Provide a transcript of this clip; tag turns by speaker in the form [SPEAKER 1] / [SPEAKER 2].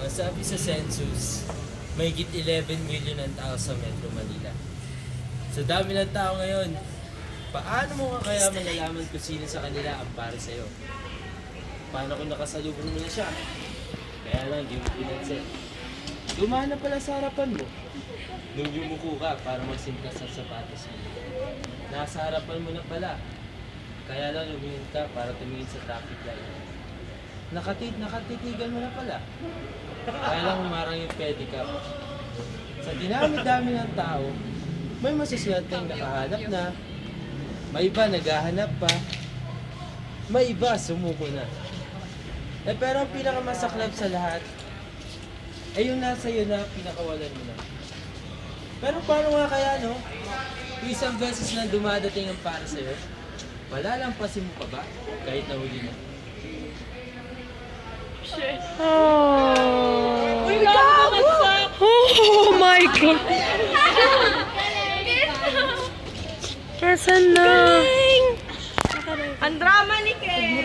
[SPEAKER 1] Ang sabi sa census, mahigit 11 million ang tao sa Metro Manila. Sa dami ng tao ngayon, paano mo nga kaya malalaman kung sino sa kanila ang para sa'yo? Paano kung nakasalubong mo na siya? Kaya lang, di mo pinansin. Dumana pala sa harapan mo. Nung yumuko ka para magsintas sa sapatos mo. Nasa harapan mo na pala. Kaya lang lumingin ka para tumingin sa traffic light. Nakatitigan mo na pala. Kaya lang humarang yung pedicab. Sa dinami-dami ng tao, may masaswerteng nakahanap na, may iba naghahanap pa, may iba sumuko na. Pero ang pinakamasaklap sa lahat, ay yung nasa iyo na pinakawalan mo na. Pero paano nga kaya, no? Isang beses na dumadating ang para sa'yo, malalampasin mo pa ba kahit nahuli mo?
[SPEAKER 2] Oh. Oh my God. Nasaan na?
[SPEAKER 3] Ang drama ni Ken!